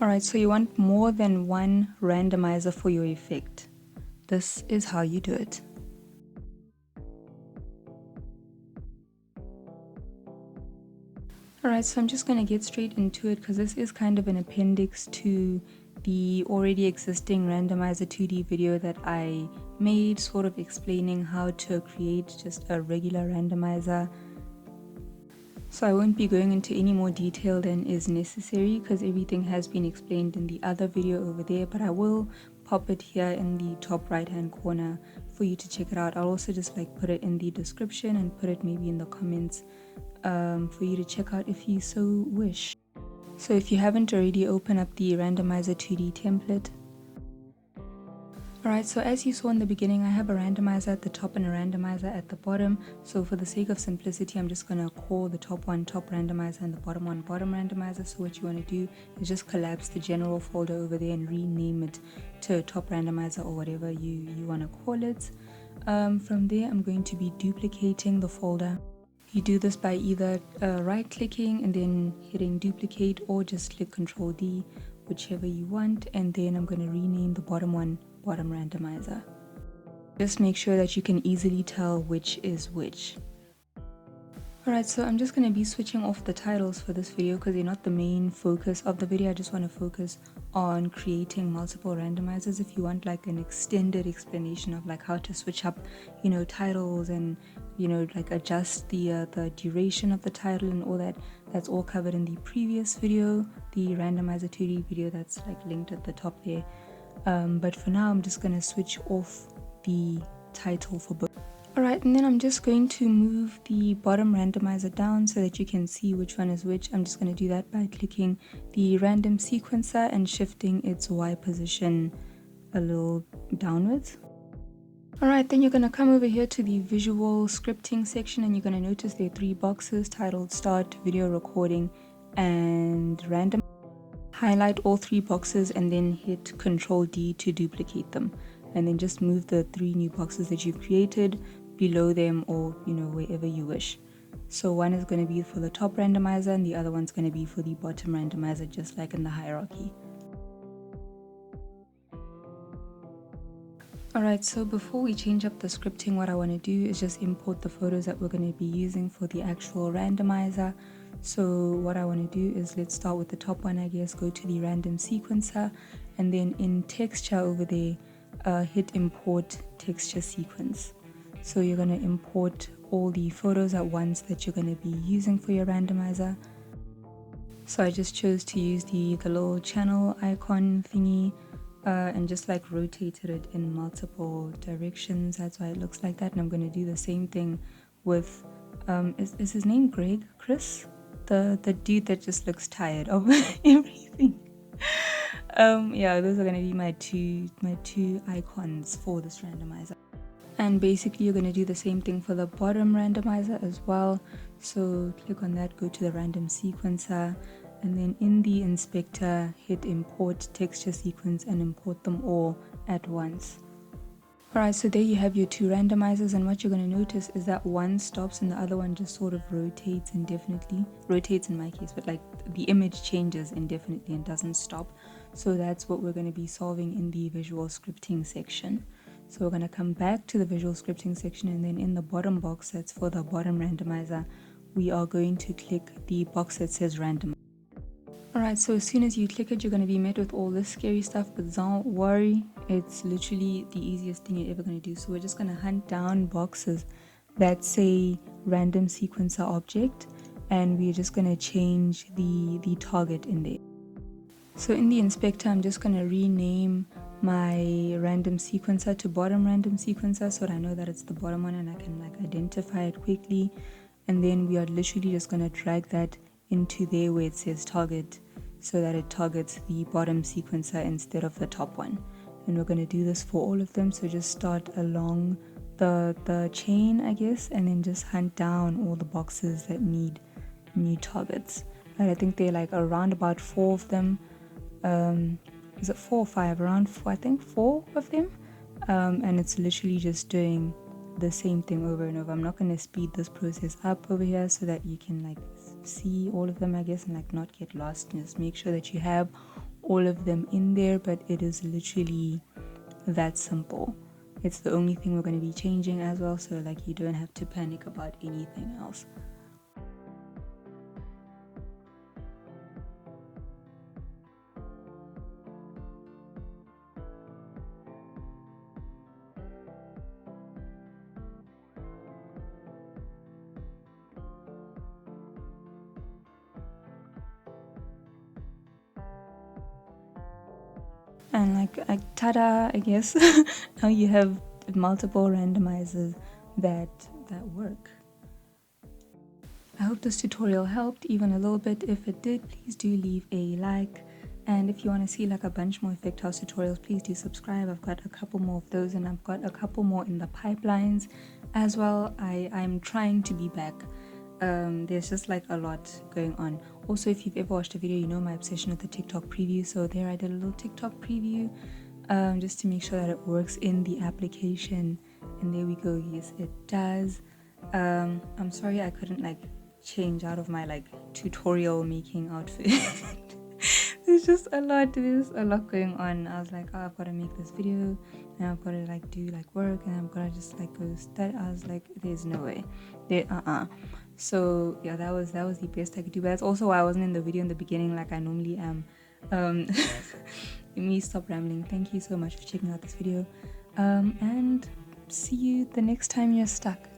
Alright, so you want more than one randomizer for your effect. This is how you do it. Alright, so I'm just going to get straight into it because this is kind of an appendix to the already existing randomizer 2D video that I made, sort of explaining how to create just a regular randomizer. So I won't be going into any more detail than is necessary because everything has been explained in the other video over there, but I will pop it here in the top right hand corner for you to check it out. I'll also just like put it in the description and put it maybe in the comments for you to check out if you so wish. So if you haven't already, open up the randomizer 2D template. Alright, so as you saw in the beginning, I have a randomizer at the top and a randomizer at the bottom. So for the sake of simplicity, I'm just going to call the top one top randomizer and the bottom one bottom randomizer. So what you want to do is just collapse the general folder over there and rename it to top randomizer or whatever you want to call it. From there, I'm going to be duplicating the folder. You do this by either right clicking and then hitting duplicate, or just click Ctrl D, whichever you want, and then I'm going to rename the bottom one bottom randomizer. Just make sure that you can easily tell which is which. Alright, so I'm just going to be switching off the titles for this video because they're not the main focus of the video. I just want to focus on creating multiple randomizers. If you want like an extended explanation of like how to switch up, titles and, like adjust the duration of the title and all that, that's all covered in the previous video, the randomizer 2D video that's like linked at the top there. But for now, I'm just going to switch off the title for both. Alright, and then I'm just going to move the bottom randomizer down so that you can see which one is which. I'm just going to do that by clicking the random sequencer and shifting its Y position a little downwards. Alright, then you're going to come over here to the visual scripting section and you're going to notice there are 3 boxes titled Start, Video Recording, and Random. Highlight all 3 boxes and then hit Ctrl D to duplicate them. And then just move the 3 new boxes that you've created below them or wherever you wish. So one is going to be for the top randomizer and the other one's going to be for the bottom randomizer, just like in the hierarchy. Alright, so before we change up the scripting, what I want to do is just import the photos that we're going to be using for the actual randomizer. So what I want to do is, let's start with the top one, I guess. Go to the random sequencer and then in texture over there, hit import texture sequence. So you're going to import all the photos at once that you're going to be using for your randomizer. So I just chose to use the little channel icon thingy and just like rotated it in multiple directions. That's why it looks like that. And I'm going to do the same thing with is his name Chris, the dude that just looks tired of everything. Yeah, those are going to be my two icons for this randomizer. And basically you're going to do the same thing for the bottom randomizer as well. So click on that, go to the random sequencer, and then in the inspector hit import texture sequence and import them all at once. Alright, so there you have your 2 randomizers, and what you're going to notice is that one stops and the other one just sort of rotates indefinitely. Rotates in my case, but like the image changes indefinitely and doesn't stop. So that's what we're going to be solving in the visual scripting section. So we're going to come back to the visual scripting section, and then in the bottom box that's for the bottom randomizer, we are going to click the box that says random. Alright, so as soon as you click it, you're going to be met with all this scary stuff, but don't worry, it's literally the easiest thing you're ever going to do. So we're just going to hunt down boxes that say random sequencer object, and we're just going to change the target in there. So in the inspector, I'm just going to rename my random sequencer to bottom random sequencer so that I know that it's the bottom one and I can like identify it quickly. And then we are literally just going to drag that into there where it says target so that it targets the bottom sequencer instead of the top one. And we're going to do this for all of them. So just start along the chain, I guess, and then just hunt down all the boxes that need new targets. And I think they're like around about 4 of them. Is it 4 or 5? Around 4, I think 4 of them. And it's literally just doing the same thing over and over. I'm not going to speed this process up over here so that you can like see all of them, I guess, and like not get lost. And just make sure that you have all of them in there, but it is literally that simple. It's the only thing we're going to be changing as well, so like you don't have to panic about anything else. And like ta-da, I guess. Now you have multiple randomizers that work. I hope this tutorial helped even a little bit. If it did, please do leave a like. And if you want to see like a bunch more effect house tutorials, please do subscribe. I've got a couple more of those, and I've got a couple more in the pipelines as well. I'm trying to be back. There's just like a lot going on. Also, if you've ever watched a video, you know my obsession with the TikTok preview. So there I did a little TikTok preview just to make sure that it works in the application. And there we go. Yes, it does. I'm sorry I couldn't like change out of my like tutorial making outfit. There's just a lot going on. I was like, oh, I've got to make this video, and I've got to like do like work, and I'm gonna just like go study. I was like, there's no way. So yeah, that was the best I could do. But that's also why I wasn't in the video in the beginning like I normally am. Let me stop rambling. Thank you so much for checking out this video, and see you the next time you're stuck.